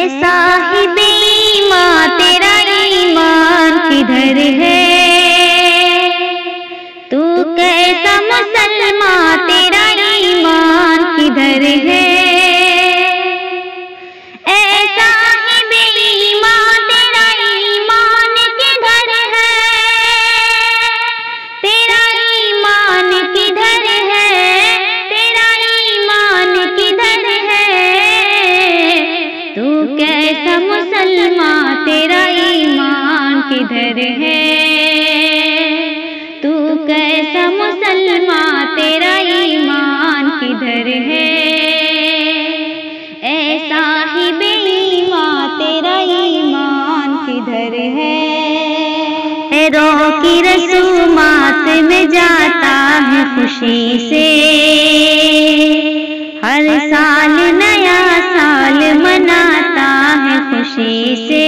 صاحب ایمان تیرا ایمان کدھر ہے؟ تو کیسا مسلمان تیرا ایمان کدھر ہے؟ اے صاحب ایمان تیرا ایمان کدھر ہے؟ تیرا ایمان کدھر ہے؟ تیرا ایمان کدھر ہے؟ تو کیسا مسلمان تیرا ایمان کدھر ہے؟ تو کیسا مسلمان تیرا ایمان کدھر ہے؟ اے صاحب ایمان تیرا ایمان کدھر ہے؟ روح کی رسومات میں جاتا ہے خوشی سے، ہر سال نیا سال مناتا ہے خوشی سے۔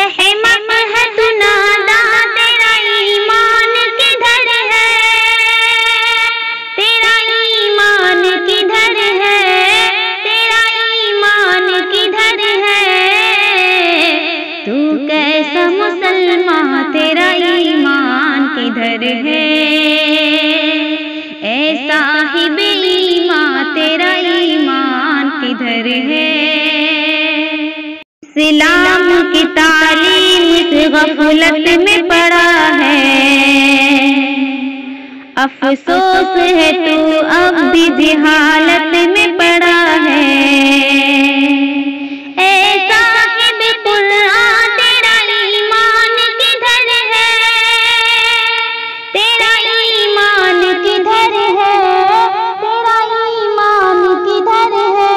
احمق ہے تو ناداں تیرا ایمان کدھر ہے؟ تیرا ایمان کدھر ہے؟ تیرا ایمان کدھر ہے؟ تو کیسا مسلمان تیرا ایمان کدھر ہے؟ اے صاحب ایمان تیرا ایمان کدھر ہے؟ اسلام کی تعلیم اس غفلت میں پڑا ہے، افسوس ہے تو اب بھی جہالت میں پڑا ہے۔ اے صاحب قرآن تیرا ایمان کدھر ہے؟ تیرا ایمان کدھر ہے؟ تیرا ایمان کدھر ہے؟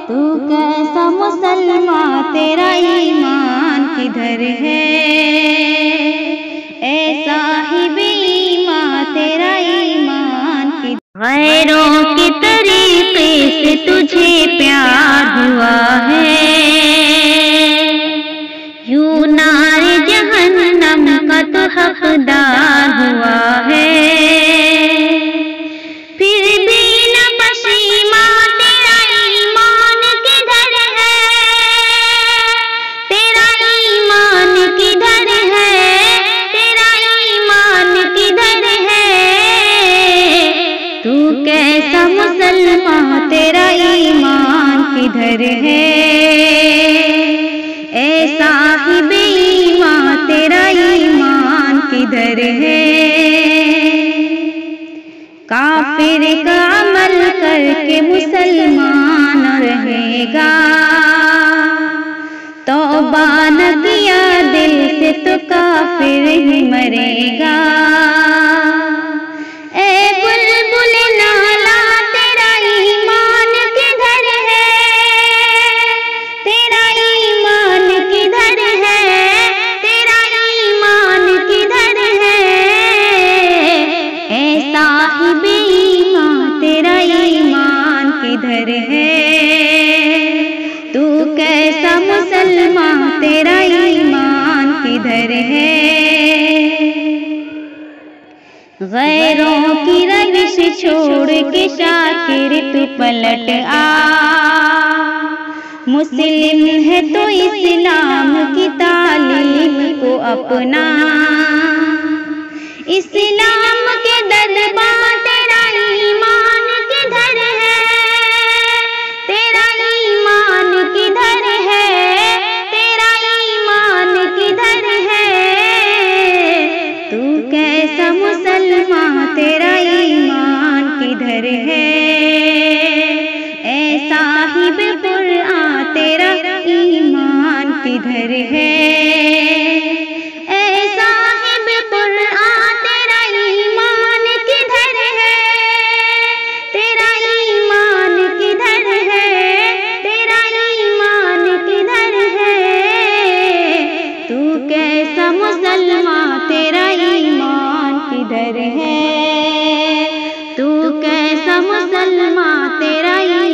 تو کیسا مسلمان تیرا ایمان کدھر ہے؟ اے صاحب ایمان تیرا ایمان کدھر؟ غیروں کے طریقے سے تجھے پیار ہوا ہے، یوں نار جہنم کا تو حقدار ہوا ہے۔ پھر بھی نہ پشیمان تیرا ایمان کدھر ہے؟ تیرا ایمان کدھر ہے؟ تیرا ایمان کدھر ہے؟ تو کیسا مسلمان تیرا ایمان کدھر ہے؟ اے صاحب ایمان تیرا ایمان کدھر ہے؟ کافر کا عمل کر کے مسلمان رہے گا، توبہ نہ کیا دل سے تو کافر ہی مرے گا۔ اے بلبل نالا تیرا ایمان کدھر ہے؟ تیرا ایمان کدھر ہے؟ تیرا ایمان کدھر ہے؟ اے صاحب ایمان تیرا ایمان کدھر ہے؟ تو کیسا مسلمان تیرا ایمان کدھر ہے؟ غیروں کی روش چھوڑ کے شاکر تو پلٹ آ، مسلم ہے تو اسلام کی تعلیم کو اپنا۔ اسلام کے دربار تیرا ایمان کدھر ہے؟ تیرا ایمان کدھر ہے؟ تیرا ایمان کدھر ہے؟ تو کیسا مسلمان تیرا ایمان کدھر ہے؟ اے صاحب قرآن تیرا ایمان کدھر ہے؟ اے صاحب قرآن تیرا ایمان کدھر ہے؟ تیرا ایمان کدھر ہے؟ تیرا ایمان کدھر ہے؟ تو کیسا مسلمان تیرا ایمان کدھر ہے؟ تو کیسا مسلمان تیرا ایمان